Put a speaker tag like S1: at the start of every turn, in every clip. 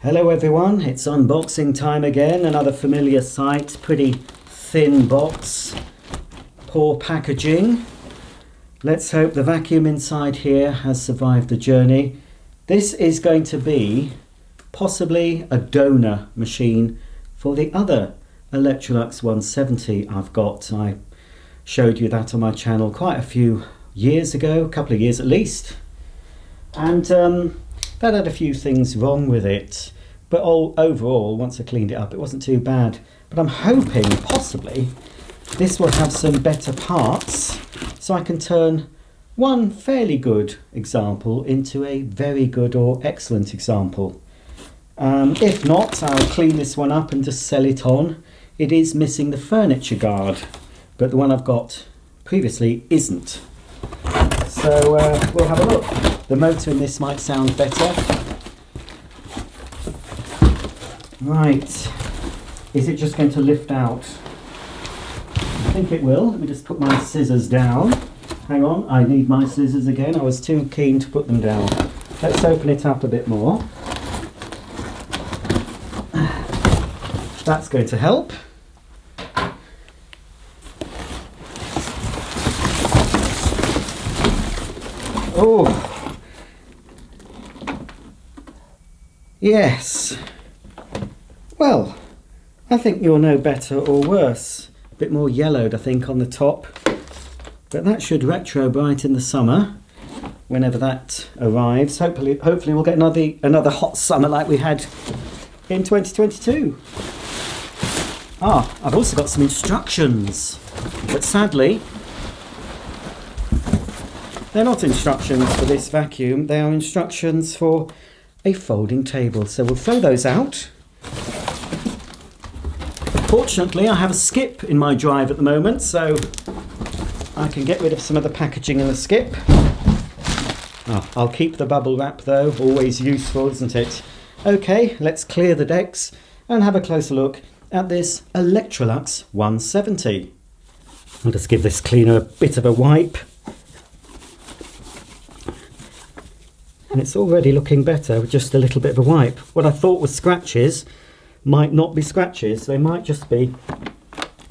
S1: Hello everyone, it's unboxing time again. Another familiar sight, pretty thin box, poor packaging. Let's hope the vacuum inside here has survived the journey. This is going to be possibly a donor machine for the other Electrolux 170 I've got. I showed you that on my channel quite a few years ago, a couple of years at least. And that had a few things wrong with it. But overall, once I cleaned it up, it wasn't too bad. But I'm hoping, possibly, this will have some better parts so I can turn one fairly good example into a very good or excellent example. If not, I'll clean this one up and just sell it on. It is missing the furniture guard, but the one I've got previously isn't. So we'll have a look. The motor in this might sound better. Right, is it just going to lift out? I think it will. Let me just put my scissors down. Hang on, I need my scissors again. I was too keen to put them down. Let's open it up a bit more. That's going to help. Oh, yes. Well, I think you'll know better or worse. A bit more yellowed, I think, on the top. But that should retro bright in the summer, whenever that arrives. Hopefully we'll get another hot summer like we had in 2022. I've also got some instructions. But sadly, they're not instructions for this vacuum. They are instructions for a folding table. So we'll throw those out. Fortunately, I have a skip in my drive at the moment, so I can get rid of some of the packaging in the skip. I'll keep the bubble wrap though, always useful, isn't it? Okay, let's clear the decks and have a closer look at this Electrolux 170. I'll just give this cleaner a bit of a wipe. And it's already looking better with just a little bit of a wipe. What I thought was scratches might not be scratches, they might just be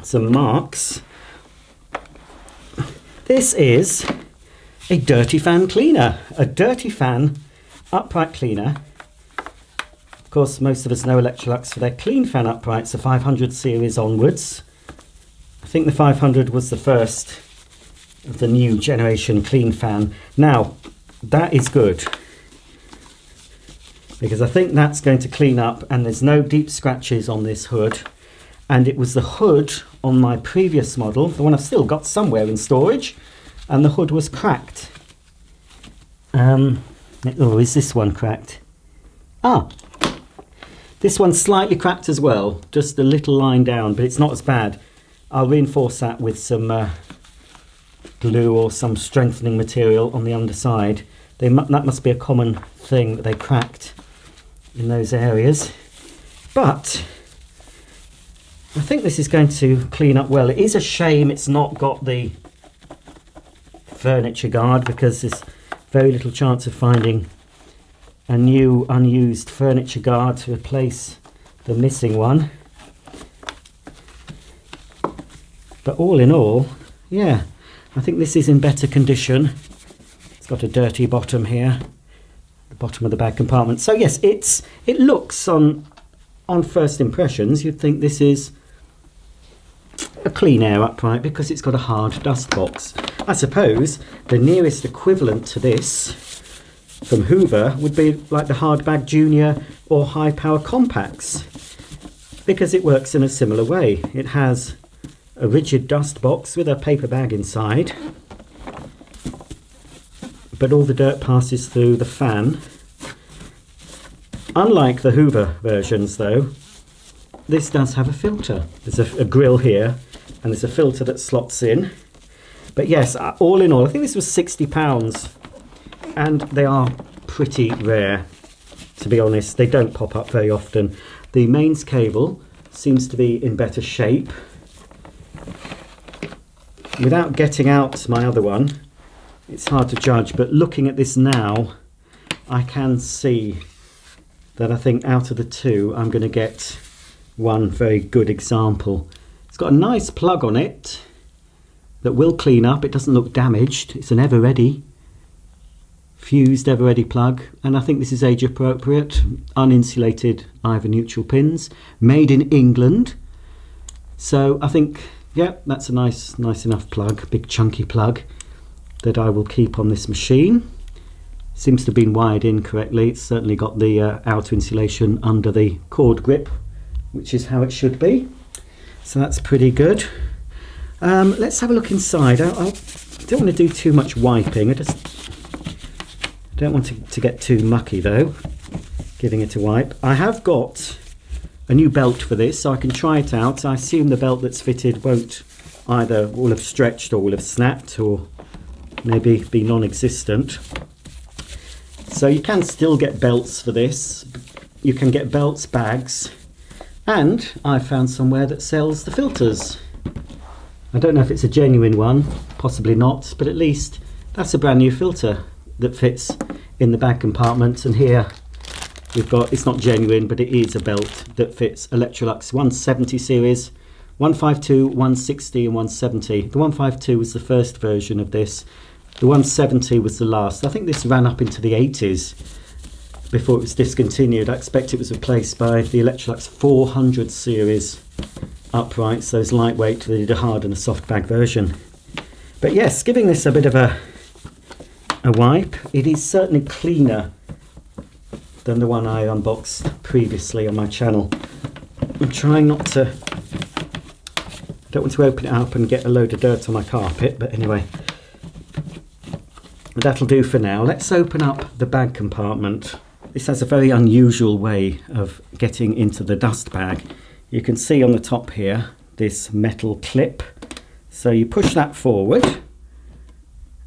S1: some marks. This is a dirty fan cleaner, a dirty fan upright cleaner. Of course, most of us know Electrolux for their clean fan uprights, the 500 series onwards. I think the 500 was the first of the new generation clean fan. Now, that is good, because I think that's going to clean up, and there's no deep scratches on this hood. And it was the hood on my previous model, the one I've still got somewhere in storage, and the hood was cracked. Is this one cracked? This one's slightly cracked as well, just a little line down, but it's not as bad. I'll reinforce that with some glue or some strengthening material on the underside. That must be a common thing that they cracked in those areas. But I think this is going to clean up well. It is a shame it's not got the furniture guard, because there's very little chance of finding a new unused furniture guard to replace the missing one. But all in all, yeah, I think this is in better condition. It's got a dirty bottom here, the bottom of the bag compartment. So yes, it looks on first impressions, you'd think this is a clean air upright because it's got a hard dust box. I suppose the nearest equivalent to this from Hoover would be like the Hardbag Junior or High Power Compacts, because it works in a similar way. It has a rigid dust box with a paper bag inside, but all the dirt passes through the fan. Unlike the Hoover versions though, this does have a filter. There's a grill here, and there's a filter that slots in. But yes, all in all, I think this was £60, and they are pretty rare, to be honest. They don't pop up very often. The mains cable seems to be in better shape. Without getting out my other one, it's hard to judge, but looking at this now, I can see that I think out of the two I'm going to get one very good example. It's got a nice plug on it that will clean up. It doesn't look damaged. It's an ever ready, fused ever ready plug, and I think this is age appropriate. Uninsulated either neutral pins, made in England. So I think, yeah, that's a nice enough plug, big chunky plug that I will keep on this machine. Seems to have been wired in correctly. It's certainly got the outer insulation under the cord grip, which is how it should be. So that's pretty good. Let's have a look inside. I don't want to do too much wiping. I don't want to get too mucky though, giving it a wipe. I have got a new belt for this, so I can try it out. I assume the belt that's fitted won't either will have stretched or will have snapped or maybe be non-existent. So you can still get belts for this. You can get belts, bags, and I found somewhere that sells the filters. I don't know if it's a genuine one, possibly not, but at least that's a brand new filter that fits in the bag compartment. And here we've got, it's not genuine, but it is a belt that fits Electrolux 170 series, 152, 160 and 170. The 152 was the first version of this. The 170 was the last. I think this ran up into the 80s before it was discontinued. I expect it was replaced by the Electrolux 400 series uprights, those lightweight. They did a hard and a soft bag version. But yes, giving this a bit of a wipe. It is certainly cleaner than the one I unboxed previously on my channel. I'm trying not to, I don't want to open it up and get a load of dirt on my carpet, but anyway, that'll do for now. Let's open up the bag compartment. This has a very unusual way of getting into the dust bag. You can see on the top here this metal clip. So you push that forward,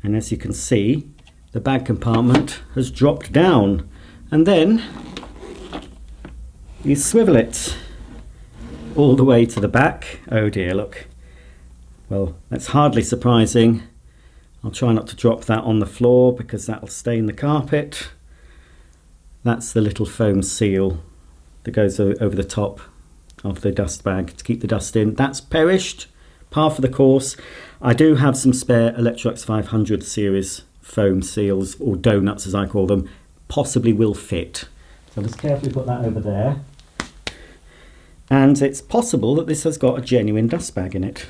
S1: and as you can see, the bag compartment has dropped down. And then you swivel it all the way to the back. Oh dear, look. Well, that's hardly surprising. I'll try not to drop that on the floor because that'll stain the carpet. That's the little foam seal that goes over the top of the dust bag to keep the dust in. That's perished, par for the course. I do have some spare Electrolux 500 series foam seals, or donuts as I call them. Possibly will fit. So just carefully put that over there. And it's possible that this has got a genuine dust bag in it.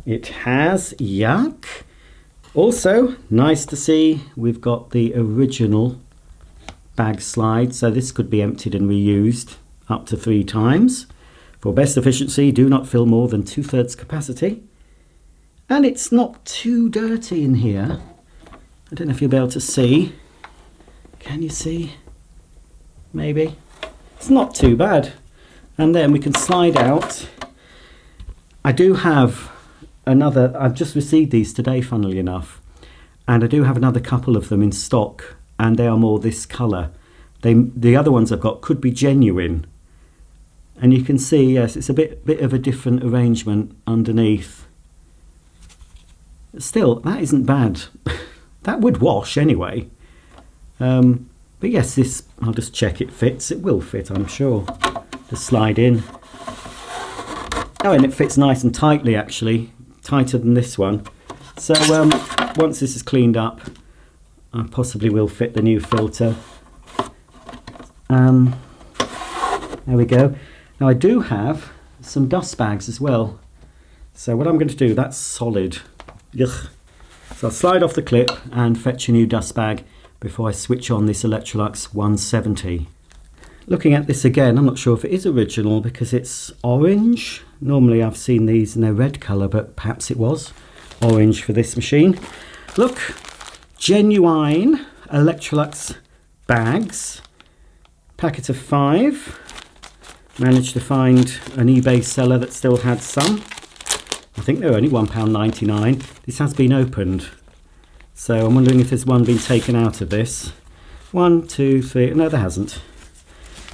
S1: It has, yuck. Also, nice to see we've got the original bag slide, so this could be emptied and reused up to 3 times. For best efficiency, do not fill more than 2/3 capacity. And it's not too dirty in here. I don't know if you'll be able to see. Can you see? Maybe. It's not too bad. And then we can slide out. I do have another, I've just received these today, funnily enough. And I do have another couple of them in stock, and they are more this colour. The other ones I've got could be genuine. And you can see, yes, it's a bit of a different arrangement underneath. Still, that isn't bad. That would wash anyway. But yes, this, I'll just check it fits. It will fit, I'm sure. Just slide in. Oh, and it fits nice and tightly, actually. Tighter than this one. So once this is cleaned up, I possibly will fit the new filter. There we go. Now I do have some dust bags as well. So what I'm going to do, that's solid. Ugh. So I'll slide off the clip and fetch a new dust bag before I switch on this Electrolux 170. Looking at this again, I'm not sure if it is original because it's orange. Normally I've seen these in their red colour, but perhaps it was orange for this machine. Look, genuine Electrolux bags, packet of 5. Managed to find an eBay seller that still had some. I think they're only £1.99. This has been opened. So I'm wondering if there's one been taken out of this. 1, 2, 3, no there hasn't.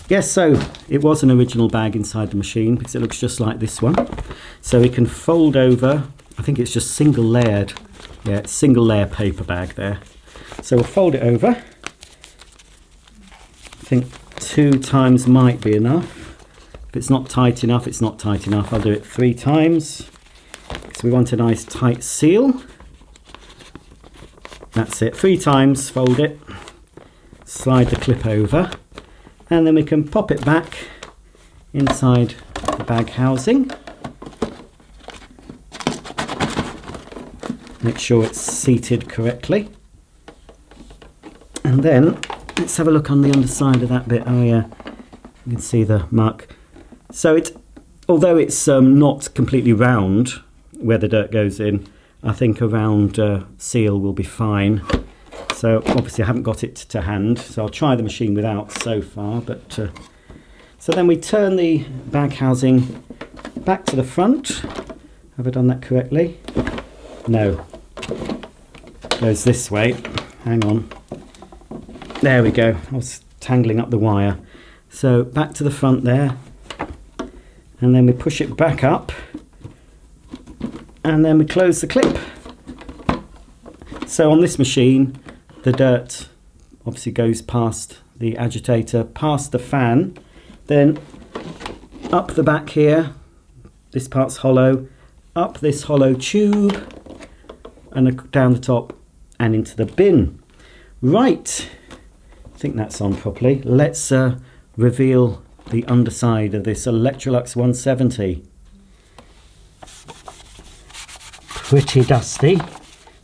S1: Yes, so it was an original bag inside the machine because it looks just like this one. So it can fold over, I think it's just single layered. Yeah, it's single layer paper bag there. So we'll fold it over. I think 2 times might be enough. If it's not tight enough, it's not tight enough. I'll do it 3 times. So we want a nice tight seal. That's it, 3 times, fold it, slide the clip over, and then we can pop it back inside the bag housing. Make sure it's seated correctly. And then let's have a look on the underside of that bit. Oh yeah, you can see the mark. So although it's not completely round where the dirt goes in, I think a round seal will be fine. So obviously I haven't got it to hand, so I'll try the machine without so far. But so then we turn the bag housing back to the front. Have I done that correctly? No. Goes this way. Hang on. There we go. I was tangling up the wire. So back to the front there. And then we push it back up. And then we close the clip. So on this machine, the dirt obviously goes past the agitator, past the fan, then up the back here, this part's hollow, up this hollow tube, and down the top and into the bin. Right, I think that's on properly. Let's reveal the underside of this Electrolux 170. Pretty dusty,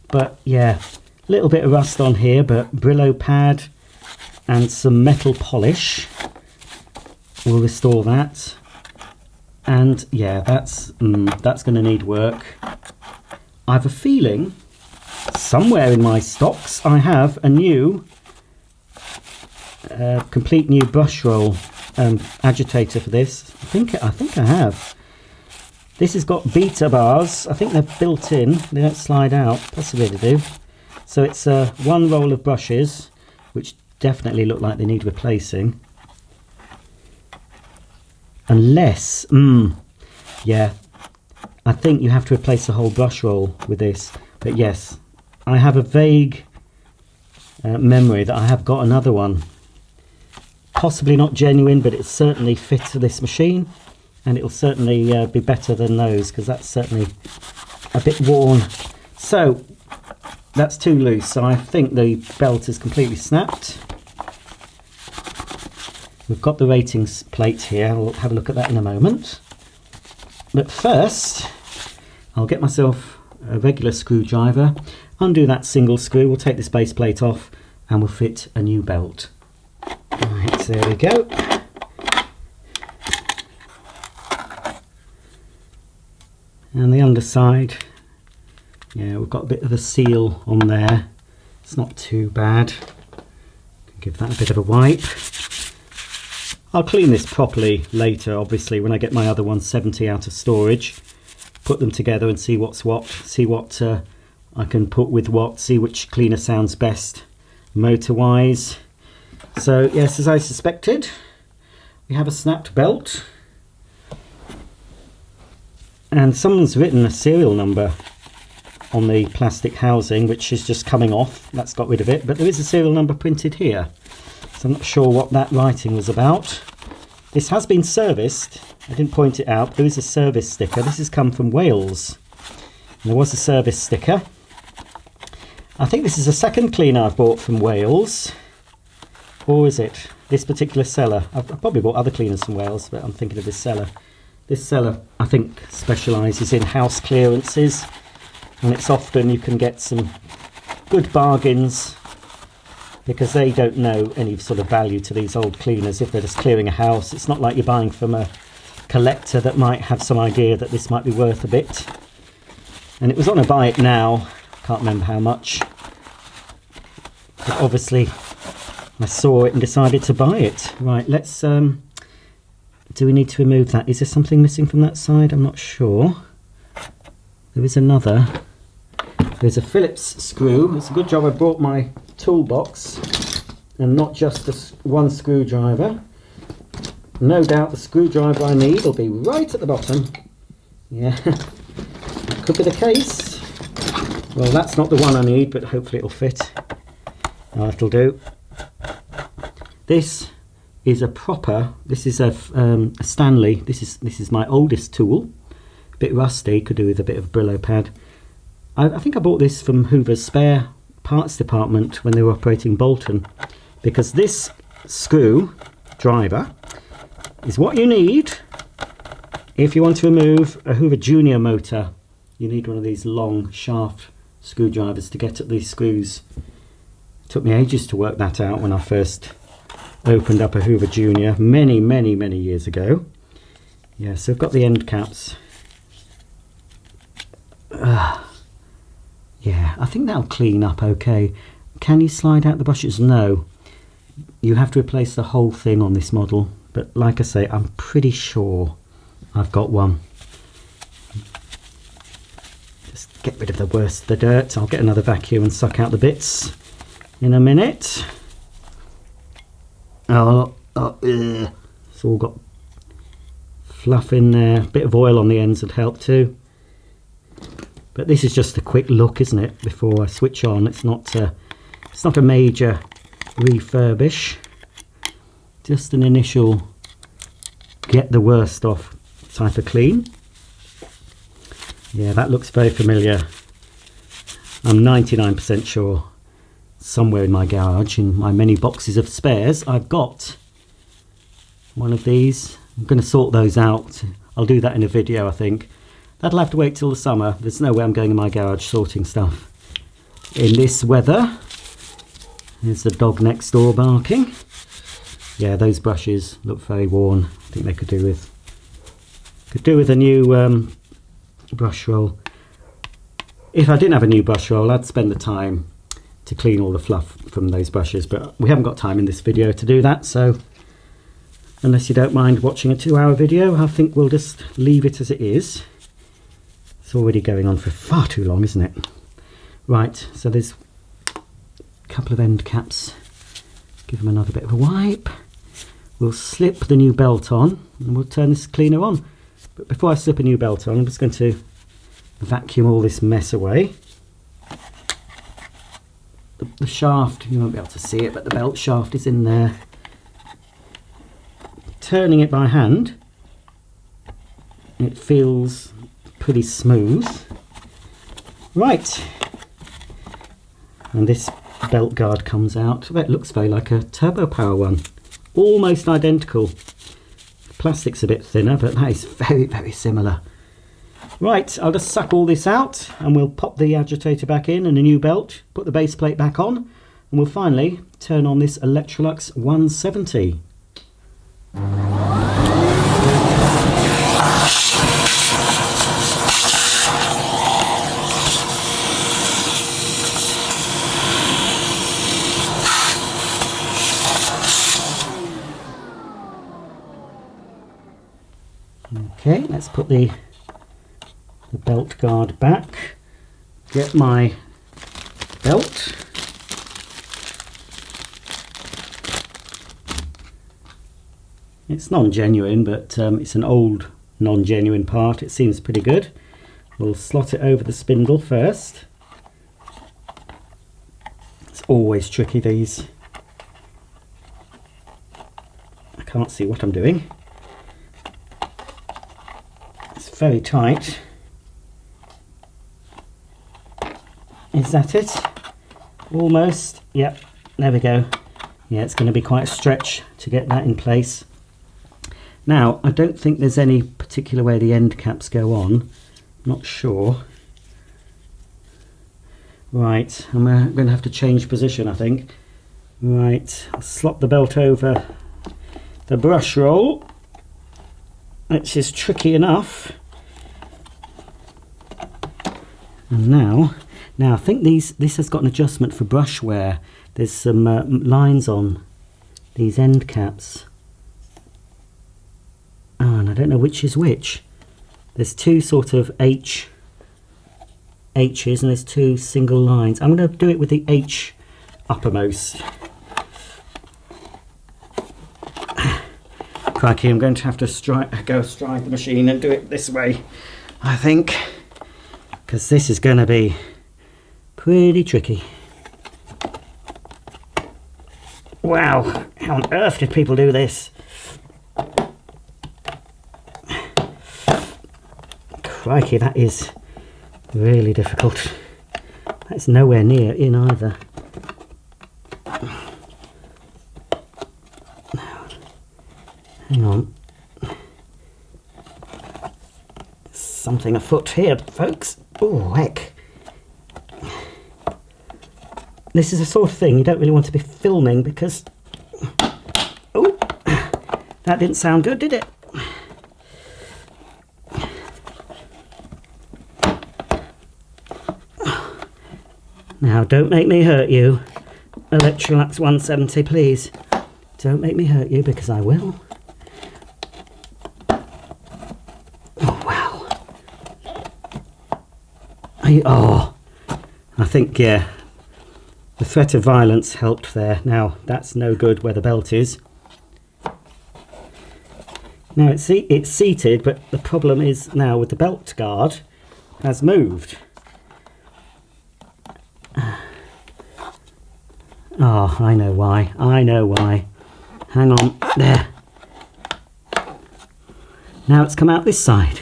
S1: but yeah, a little bit of rust on here, but Brillo pad and some metal polish will restore that. And yeah, that's going to need work. I have a feeling somewhere in my stocks I have a new complete new brush roll agitator for this. I think I have. This has got beta bars. I think they're built in. They don't slide out. Possibly they do. So it's one roll of brushes, which definitely look like they need replacing. Unless, yeah, I think you have to replace the whole brush roll with this. But yes, I have a vague memory that I have got another one. Possibly not genuine, but it certainly fits for this machine. And it'll certainly be better than those, because that's certainly a bit worn. So that's too loose, so I think the belt is completely snapped. We've got the ratings plate here. We'll have a look at that in a moment. But first, I'll get myself a regular screwdriver, undo that single screw, we'll take this base plate off, and we'll fit a new belt. Right, so there we go. And the underside, yeah, we've got a bit of a seal on there. It's not too bad. Give that a bit of a wipe. I'll clean this properly later, obviously, when I get my other 170 out of storage. Put them together and see what's what, see what I can put with what, see which cleaner sounds best motor-wise. So, yes, as I suspected, we have a snapped belt. And someone's written a serial number on the plastic housing, which is just coming off. That's got rid of it, but there is a serial number printed here. So I'm not sure what that writing was about. This has been serviced. I didn't point it out. There is a service sticker. This has come from Wales. And there was a service sticker. I think this is the second cleaner I've bought from Wales. Or is it this particular seller? I've probably bought other cleaners from Wales, but I'm thinking of this seller. This seller, I think, specialises in house clearances, and it's often you can get some good bargains because they don't know any sort of value to these old cleaners if they're just clearing a house. It's not like you're buying from a collector that might have some idea that this might be worth a bit. And it was on a buy it now, can't remember how much, but obviously I saw it and decided to buy it. Right, let's do we need to remove that? Is there something missing from that side? I'm not sure. There is another. There's a Phillips screw. It's a good job I brought my toolbox and not just one screwdriver. No doubt the screwdriver I need will be right at the bottom. Yeah, that could be the case. Well, that's not the one I need, but hopefully it'll fit. That'll do. This is a Stanley. This is my oldest tool. A bit rusty, could do with a bit of Brillo pad. I think I bought this from Hoover's spare parts department when they were operating Bolton, because this screw driver is what you need if you want to remove a Hoover Junior motor. You need one of these long shaft screwdrivers to get at these screws. It took me ages to work that out when I first opened up a Hoover Junior many years ago. Yeah, so I've got the end caps. Yeah, I think that'll clean up okay. Can you slide out the brushes? No. You have to replace the whole thing on this model. But like I say, I'm pretty sure I've got one. Just get rid of the worst of the dirt. I'll get another vacuum and suck out the bits in a minute. It's all got fluff in there. A bit of oil on the ends would help too. But this is just a quick look, isn't it, before I switch on. It's not a major refurbish. Just an initial get the worst off type of clean. Yeah, that looks very familiar. I'm 99% sure somewhere in my garage, in my many boxes of spares, I've got one of these. I'm going to sort those out. I'll do that in a video, I think. That'll have to wait till the summer. There's no way I'm going in my garage sorting stuff in this weather. There's the dog next door barking. Yeah, those brushes look very worn. I think they could do with a new brush roll. If I didn't have a new brush roll, I'd spend the time to clean all the fluff from those brushes, but we haven't got time in this video to do that, so unless you don't mind watching a 2-hour video, I think we'll just leave it as it is. It's already going on for far too long, isn't it? Right, so there's a couple of end caps. Give them another bit of a wipe. We'll slip the new belt on and we'll turn this cleaner on. But before I slip a new belt on, I'm just going to vacuum all this mess away. The shaft, you won't be able to see it, but the belt shaft is in there. Turning it by hand, it feels pretty smooth. Right, and this belt guard comes out. It looks very like a Turbo Power one, almost identical. The plastic's a bit thinner, but that is very similar. Right, I'll just suck all this out and we'll pop the agitator back in and a new belt, put the base plate back on, and we'll finally turn on this Electrolux 170. Okay, let's put the belt guard back, get my belt, it's non-genuine, but it's an old non-genuine part. It seems pretty good. We'll slot it over the spindle first. It's always tricky, these. I can't see what I'm doing. It's very tight. Is that it? Almost. Yep, there we go. Yeah, it's going to be quite a stretch to get that in place. Now, I don't think there's any particular way the end caps go on. Not sure. Right, I'm going to have to change position, I think. Right, I'll slop the belt over the brush roll, which is tricky enough. And now I think this has got an adjustment for brush wear. There's some lines on these end caps. Oh, and I don't know which is which. There's two sort of H's and there's two single lines. I'm going to do it with the H uppermost. Crikey, I'm going to have to go stride the machine and do it this way, I think, because this is going to be pretty tricky. Wow, how on earth did people do this? Crikey, that is really difficult. That's nowhere near in either. Hang on. Something afoot here, folks. Oh, heck. This is the sort of thing you don't really want to be filming because... Oh, that didn't sound good, did it? Now, don't make me hurt you. Electrolux 170, please. Don't make me hurt you because I will. I think, yeah, the threat of violence helped there. Now, that's no good where the belt is. Now, it's seated, but the problem is now with the belt guard has moved. Oh, I know why. I know why. Hang on. There. Now it's come out this side.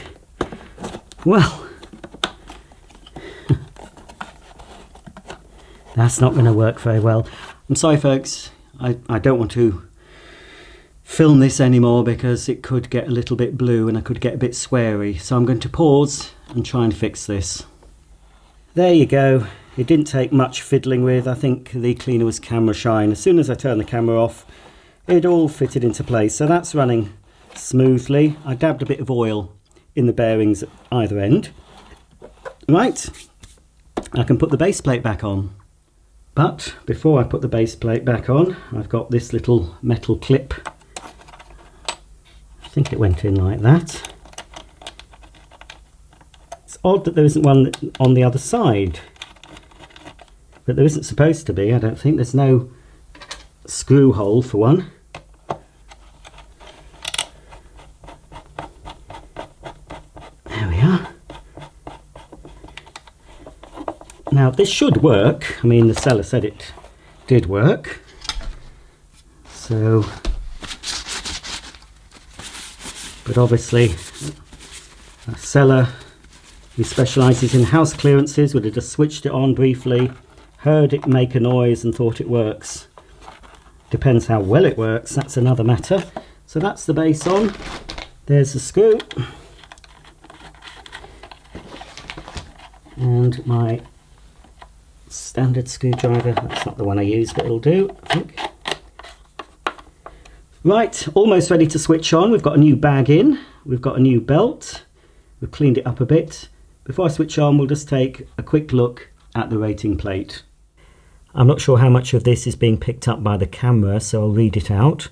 S1: Well. That's not going to work very well. I'm sorry, folks. I don't want to film this anymore because it could get a little bit blue and I could get a bit sweary. So I'm going to pause and try and fix this. There you go. It didn't take much fiddling with. I think the cleaner was camera shy. As soon as I turned the camera off, it all fitted into place. So that's running smoothly. I dabbed a bit of oil in the bearings at either end. Right, I can put the base plate back on. But before I put the base plate back on, I've got this little metal clip. I think it went in like that. It's odd that there isn't one on the other side. But there isn't supposed to be, I don't think. There's no screw hole for one. There we are. Now this should work. I mean, the seller said it did work. So, but obviously a seller who specialises in house clearances would have just switched it on briefly, heard it make a noise and thought it works. Depends how well it works, that's another matter. So that's the base on. There's the screw. And my standard screwdriver, that's not the one I use, but it'll do, I think. Right, almost ready to switch on. We've got a new bag in, we've got a new belt, we've cleaned it up a bit. Before I switch on, we'll just take a quick look at the rating plate. I'm not sure how much of this is being picked up by the camera, so I'll read it out.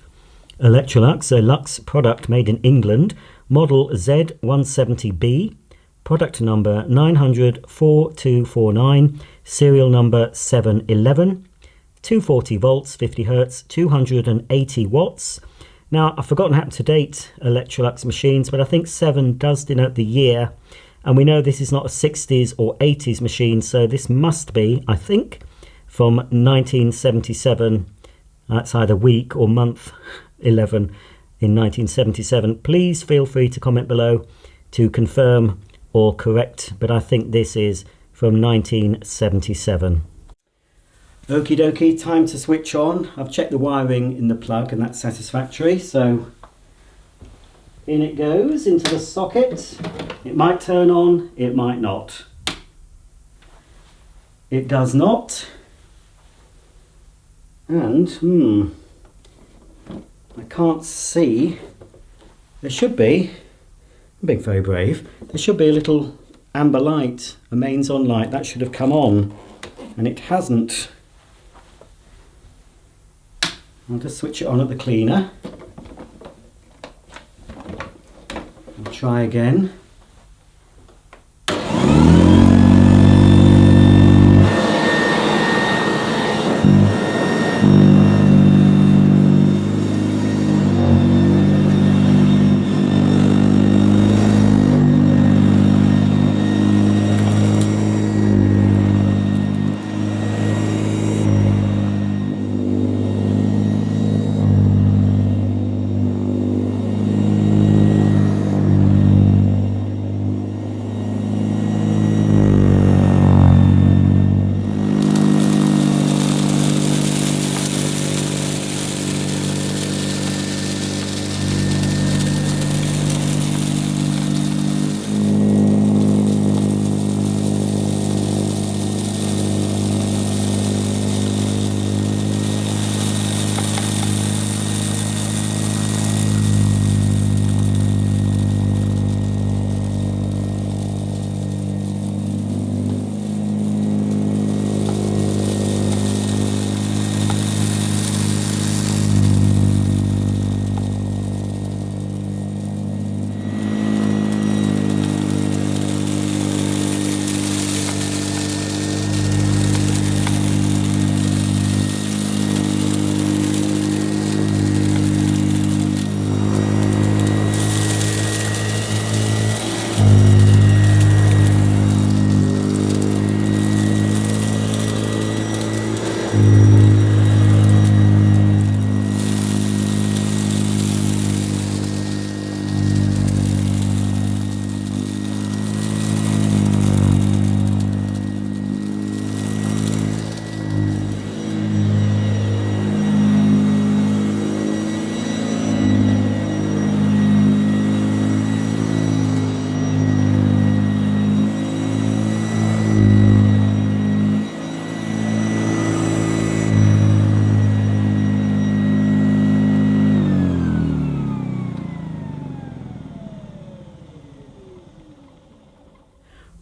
S1: Electrolux, a Lux product made in England, model Z170B, product number 9004249, serial number 711, 240 volts, 50 hertz, 280 watts. Now, I've forgotten how to date Electrolux machines, but I think 7 does denote the year, and we know this is not a 60s or 80s machine, so this must be, I think, from 1977. That's either week or month 11 in 1977. Please feel free to comment below to confirm or correct, but I think this is from 1977. Okie dokie, time to switch on. I've checked the wiring in the plug and that's satisfactory, so in it goes into the socket. It might turn on, it might not. It does not. And, I can't see. There should be, I'm being very brave, there should be a little amber light, a mains on light. That should have come on, and it hasn't. I'll just switch it on at the cleaner. I'll try again.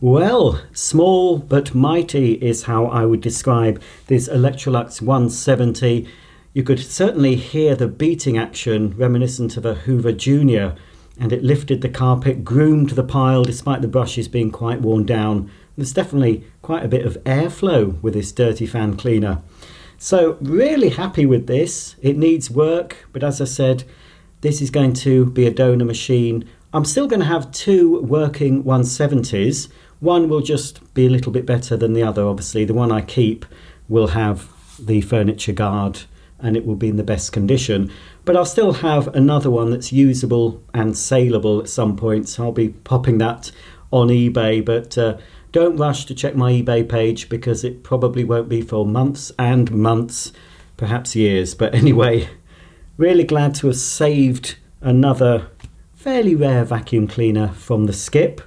S1: Well, small but mighty is how I would describe this Electrolux 170. You could certainly hear the beating action reminiscent of a Hoover Junior, and it lifted the carpet, groomed the pile despite the brushes being quite worn down. There's definitely quite a bit of airflow with this dirty fan cleaner. So really happy with this. It needs work, but as I said, this is going to be a donor machine. I'm still going to have two working 170s. One will just be a little bit better than the other, obviously. The one I keep will have the furniture guard and it will be in the best condition. But I'll still have another one that's usable and saleable at some point, so I'll be popping that on eBay. But don't rush to check my eBay page because it probably won't be for months and months, perhaps years. But anyway, really glad to have saved another fairly rare vacuum cleaner from the skip.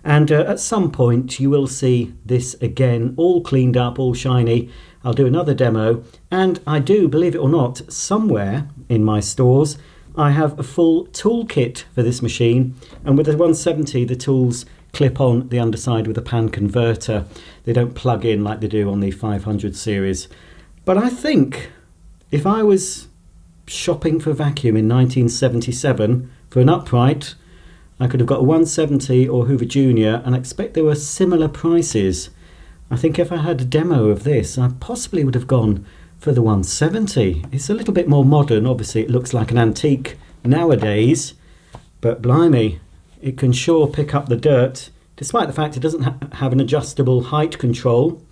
S1: And at some point you will see this again, all cleaned up, all shiny. I'll do another demo, and I do, believe it or not, somewhere in my stores I have a full toolkit for this machine, and with the 170 the tools clip on the underside with a pan converter. They don't plug in like they do on the 500 series. But I think if I was shopping for vacuum in 1977 for an upright, I could have got a 170 or Hoover Junior, and I expect there were similar prices. I think if I had a demo of this, I possibly would have gone for the 170. It's a little bit more modern. Obviously, it looks like an antique nowadays, but blimey, it can sure pick up the dirt, despite the fact it doesn't have an adjustable height control.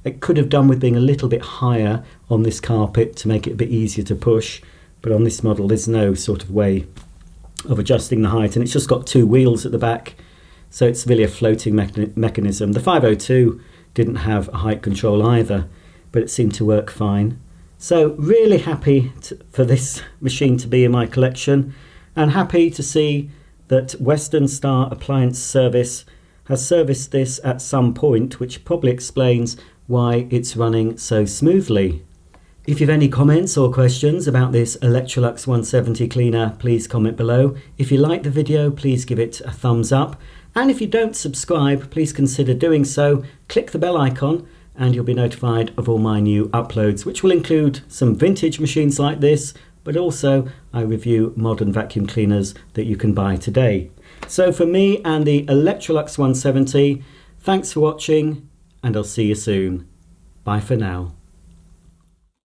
S1: It could have done with being a little bit higher on this carpet to make it a bit easier to push, but on this model there's no sort of way of adjusting the height, and it's just got two wheels at the back, so it's really a floating mechanism. The 502 didn't have a height control either, but it seemed to work fine. So really happy for this machine to be in my collection, and happy to see that Western Star Appliance Service has serviced this at some point, which probably explains why it's running so smoothly. If you've any comments or questions about this Electrolux 170 cleaner, please comment below. If you like the video, please give it a thumbs up. And if you don't subscribe, please consider doing so. Click the bell icon and you'll be notified of all my new uploads, which will include some vintage machines like this, but also I review modern vacuum cleaners that you can buy today. So for me and the Electrolux 170, thanks for watching, and I'll see you soon. Bye for now.